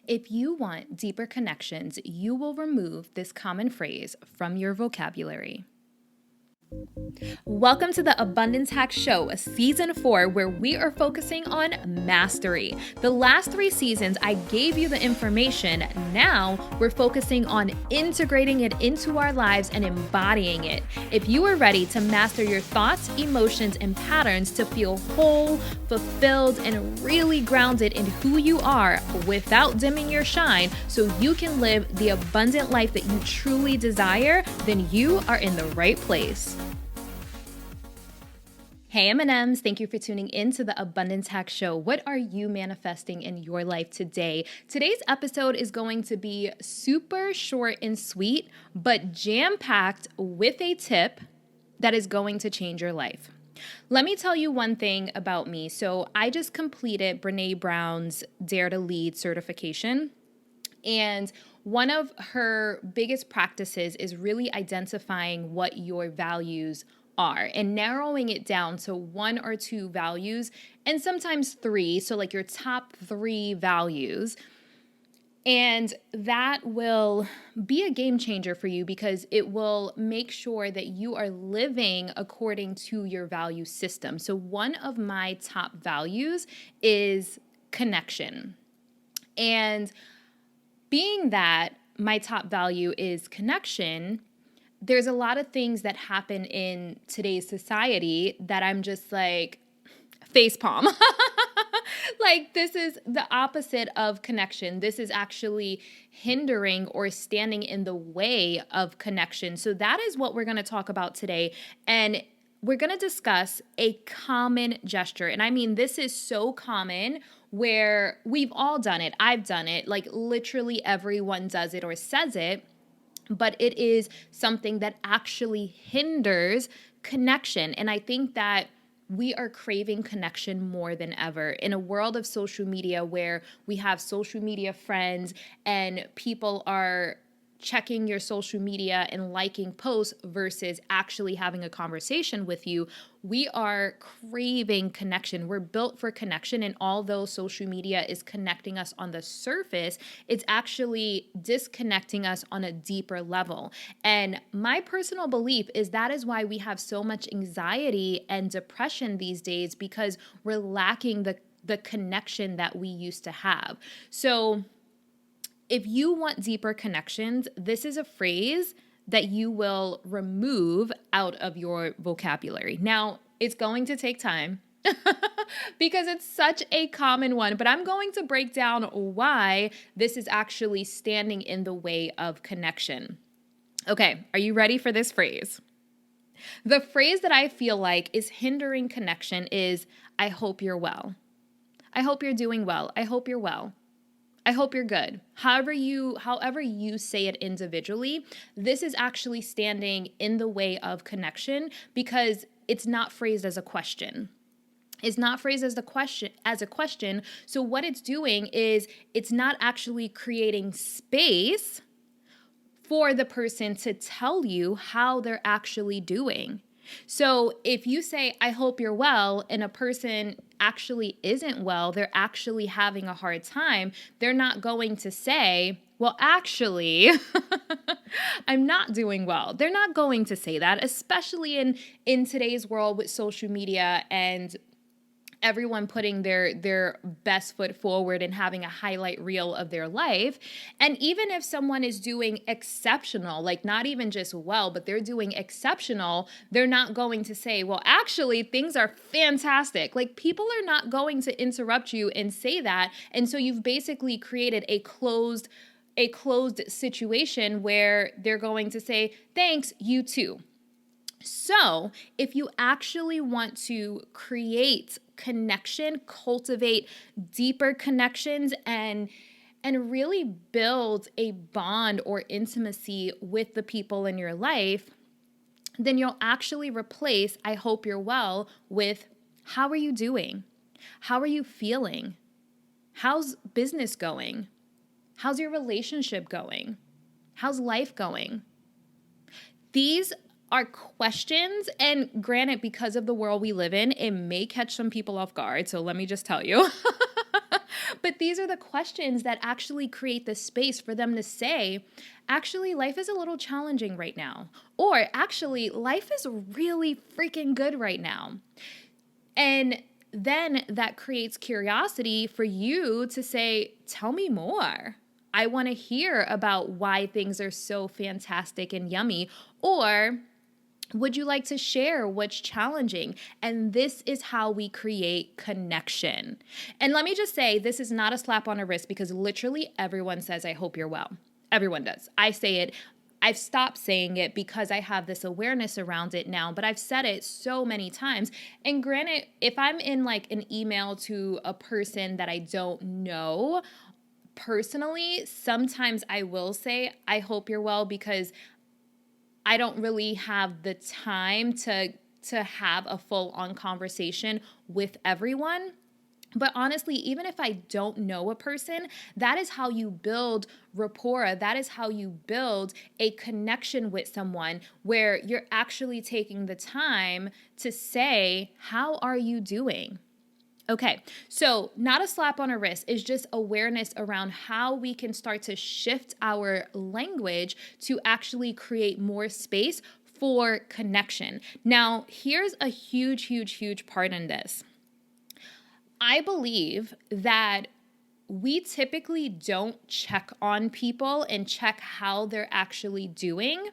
If you want deeper connections, you will remove this common phrase from your vocabulary. Welcome to the Abundance Hack Show, Season 4, where we are focusing on mastery. The last 3 seasons, I gave you the information. Now we're focusing on integrating it into our lives and embodying it. If you are ready to master your thoughts, emotions, and patterns to feel whole, fulfilled, and really grounded in who you are without dimming your shine so you can live the abundant life that you truly desire, then you are in the right place. Hey M&Ms, thank you for tuning in to the Abundance Hack Show. What are you manifesting in your life today? Today's episode is going to be super short and sweet, but jam-packed with a tip that is going to change your life. Let me tell you one thing about me. So I just completed Brené Brown's Dare to Lead certification, and one of her biggest practices is really identifying what your values are and narrowing it down to 1 or 2 values and sometimes 3. So like your top 3 values. And that will be a game changer for you because it will make sure that you are living according to your value system. So one of my top values is connection. And being that my top value is connection, there's a lot of things that happen in today's society that I'm just like, facepalm. Like, this is the opposite of connection. This is actually hindering or standing in the way of connection. So that is what we're going to talk about today. And we're going to discuss a common gesture. And I mean, this is so common where we've all done it. I've done it. Like, literally everyone does it or says it. But it is something that actually hinders connection. And I think that we are craving connection more than ever in a world of social media where we have social media friends and people are checking your social media and liking posts versus actually having a conversation with you. We are craving connection. We're built for connection. And although social media is connecting us on the surface, it's actually disconnecting us on a deeper level. And my personal belief is that is why we have so much anxiety and depression these days, because we're lacking the connection that we used to have. So if you want deeper connections, this is a phrase that you will remove out of your vocabulary. Now, it's going to take time because it's such a common one, but I'm going to break down why this is actually standing in the way of connection. Okay, are you ready for this phrase? The phrase that I feel like is hindering connection is, I hope you're well. I hope you're doing well. I hope you're well. I hope you're good. However you say it individually, this is actually standing in the way of connection because it's not phrased as a question. It's not phrased as a question. So what it's doing is it's not actually creating space for the person to tell you how they're actually doing. So if you say, I hope you're well, and a person actually isn't well, they're actually having a hard time, they're not going to say, well, actually, I'm not doing well. They're not going to say that, especially in today's world with social media and everyone putting their best foot forward and having a highlight reel of their life. And even if someone is doing exceptional, like not even just well, but they're doing exceptional, they're not going to say, well, actually, things are fantastic. Like, people are not going to interrupt you and say that. And so you've basically created a closed situation where they're going to say, thanks, you too. So if you actually want to create connection, cultivate deeper connections, and really build a bond or intimacy with the people in your life, then you'll actually replace, I hope you're well, with, how are you doing? How are you feeling? How's business going? How's your relationship going? How's life going? These are questions, and granted, because of the world we live in, it may catch some people off guard, so let me just tell you. But these are the questions that actually create the space for them to say, actually, life is a little challenging right now. Or actually, life is really freaking good right now. And then that creates curiosity for you to say, tell me more. I want to hear about why things are so fantastic and yummy. Or would you like to share what's challenging? And this is how we create connection. And let me just say, this is not a slap on the wrist because literally everyone says, I hope you're well. Everyone does. I say it. I've stopped saying it because I have this awareness around it now, but I've said it so many times. And granted, if I'm in like an email to a person that I don't know personally, sometimes I will say, I hope you're well, because I don't really have the time to have a full-on conversation with everyone. But honestly, even if I don't know a person, that is how you build rapport. That is how you build a connection with someone where you're actually taking the time to say, how are you doing? Okay, so not a slap on a wrist, is just awareness around how we can start to shift our language to actually create more space for connection. Now, here's a huge part in this. I believe that we typically don't check on people and check how they're actually doing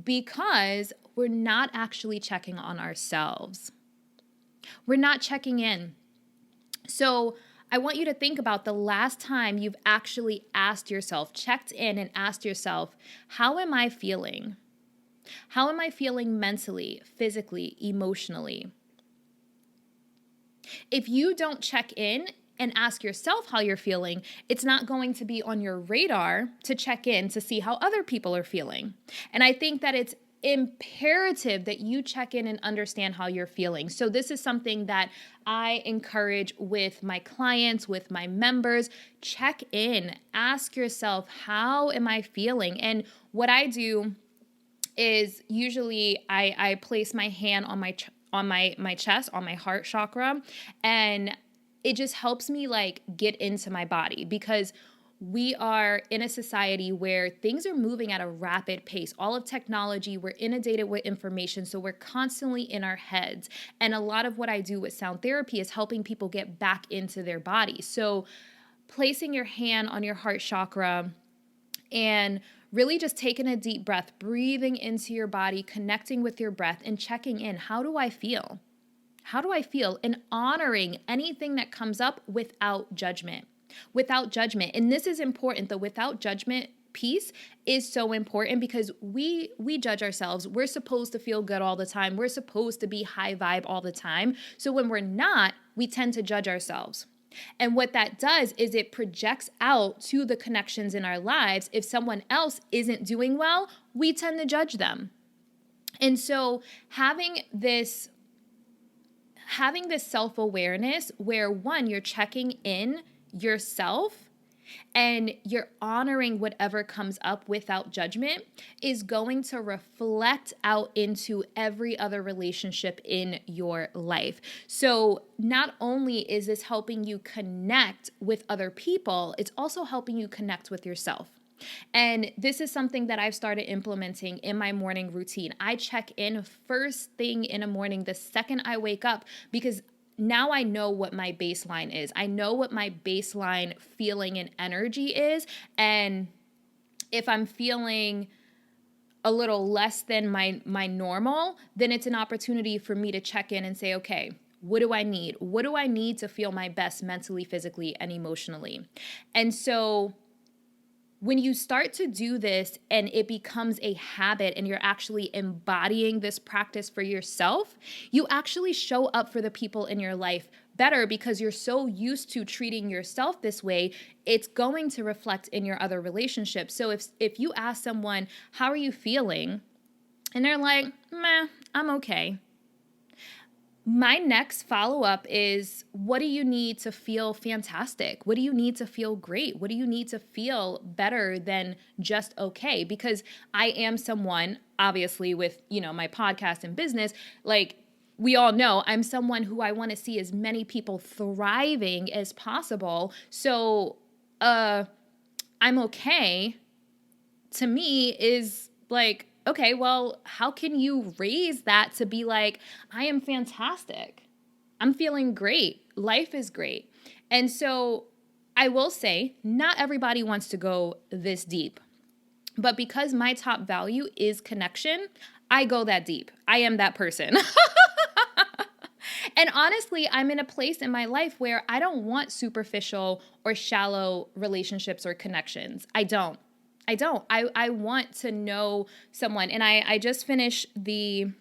because we're not actually checking on ourselves. We're not checking in. So I want you to think about the last time you've actually asked yourself, checked in and asked yourself, how am I feeling? How am I feeling mentally, physically, emotionally? If you don't check in and ask yourself how you're feeling, it's not going to be on your radar to check in to see how other people are feeling. And I think that it's imperative that you check in and understand how you're feeling. So this is something that I encourage with my clients, with my members. Check in, ask yourself, how am I feeling? And what I do is usually I place my hand on my chest, on my heart chakra, and it just helps me like get into my body, because we are in a society where things are moving at a rapid pace. All of technology, we're inundated with information, so we're constantly in our heads. And a lot of what I do with sound therapy is helping people get back into their body. So placing your hand on your heart chakra and really just taking a deep breath, breathing into your body, connecting with your breath and checking in. How do I feel? How do I feel? And honoring anything that comes up without judgment. Without judgment. And this is important. The without judgment piece is so important because we judge ourselves. We're supposed to feel good all the time. We're supposed to be high vibe all the time. So when we're not, we tend to judge ourselves. And what that does is it projects out to the connections in our lives. If someone else isn't doing well, we tend to judge them. And so having this self-awareness where, one, you're checking in yourself and you're honoring whatever comes up without judgment is going to reflect out into every other relationship in your life. So not only is this helping you connect with other people, it's also helping you connect with yourself. And this is something that I've started implementing in my morning routine. I check in first thing in the morning, the second I wake up, because now I know what my baseline is. I know what my baseline feeling and energy is. And if I'm feeling a little less than my normal, then it's an opportunity for me to check in and say, okay, what do I need? What do I need to feel my best mentally, physically, and emotionally? And so when you start to do this and it becomes a habit and you're actually embodying this practice for yourself, you actually show up for the people in your life better because you're so used to treating yourself this way. It's going to reflect in your other relationships. So if you ask someone, how are you feeling? And they're like, meh, I'm okay. My next follow-up is, what do you need to feel fantastic? What do you need to feel great? What do you need to feel better than just okay? Because I am someone, obviously, with, my podcast and business, like, we all know I'm someone who I want to see as many people thriving as possible. So, I'm okay, to me, is like, okay, well, how can you raise that to be like, I am fantastic. I'm feeling great. Life is great. And so I will say, not everybody wants to go this deep. But because my top value is connection, I go that deep. I am that person. And honestly, I'm in a place in my life where I don't want superficial or shallow relationships or connections. I don't. I want to know someone. And I just finished the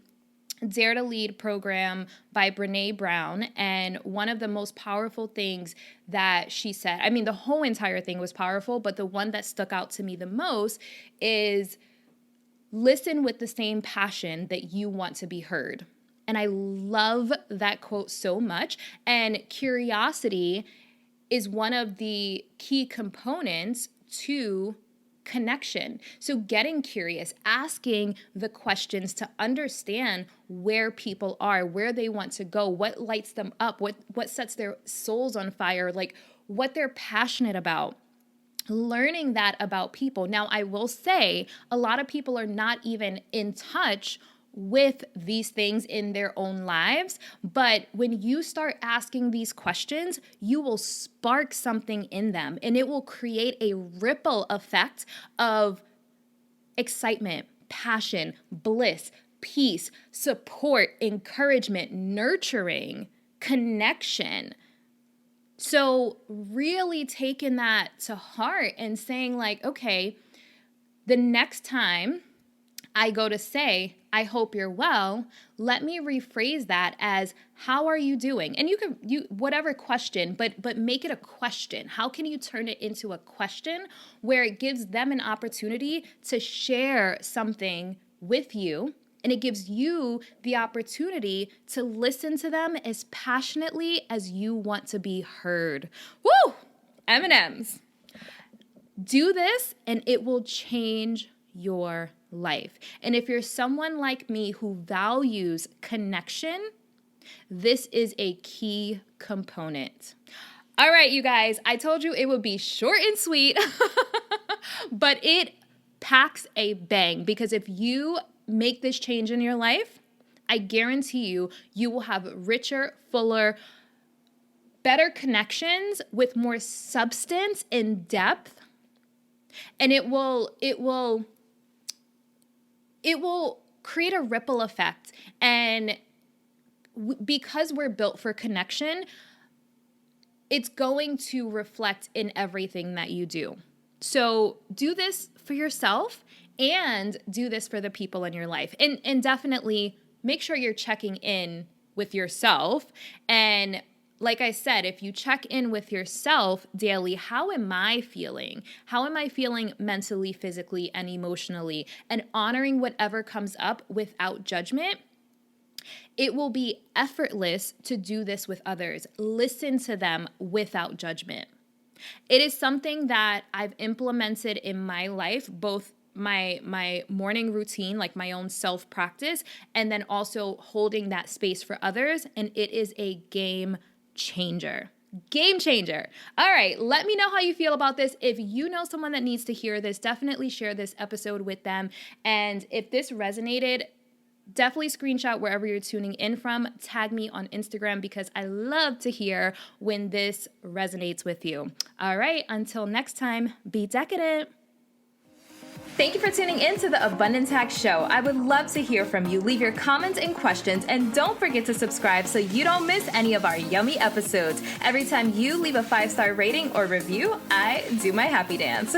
Dare to Lead program by Brene Brown. And one of the most powerful things that she said, I mean, the whole entire thing was powerful, but the one that stuck out to me the most is listen with the same passion that you want to be heard. And I love that quote so much. And curiosity is one of the key components to connection. So getting curious, asking the questions to understand where people are, where they want to go, what lights them up, what sets their souls on fire, like what they're passionate about. Learning that about people. Now, I will say a lot of people are not even in touch with these things in their own lives. But when you start asking these questions, you will spark something in them, and it will create a ripple effect of excitement, passion, bliss, peace, support, encouragement, nurturing, connection. So really taking that to heart and saying like, okay, the next time I go to say, I hope you're well, let me rephrase that as, how are you doing? And you whatever question, but make it a question. How can you turn it into a question where it gives them an opportunity to share something with you, and it gives you the opportunity to listen to them as passionately as you want to be heard. Woo! M&Ms. Do this and it will change your life. And if you're someone like me who values connection, this is a key component. All right, you guys, I told you it would be short and sweet, but it packs a bang, because if you make this change in your life, I guarantee you, you will have richer, fuller, better connections with more substance and depth. And it will create a ripple effect. And because we're built for connection, it's going to reflect in everything that you do. So do this for yourself and do this for the people in your life. And definitely make sure you're checking in with yourself. And like I said, if you check in with yourself daily, how am I feeling? How am I feeling mentally, physically, and emotionally? And honoring whatever comes up without judgment, it will be effortless to do this with others. Listen to them without judgment. It is something that I've implemented in my life, both my morning routine, like my own self-practice, and then also holding that space for others. And it is a game changer. Game changer. All right, let me know how you feel about this. If you know someone that needs to hear this, definitely share this episode with them. And if this resonated, definitely screenshot wherever you're tuning in from. Tag me on Instagram, because I love to hear when this resonates with you. All right, until next time, be decadent. Thank you for tuning in to the Abundance Hack Show. I would love to hear from you. Leave your comments and questions, and don't forget to subscribe so you don't miss any of our yummy episodes. Every time you leave a 5-star rating or review, I do my happy dance.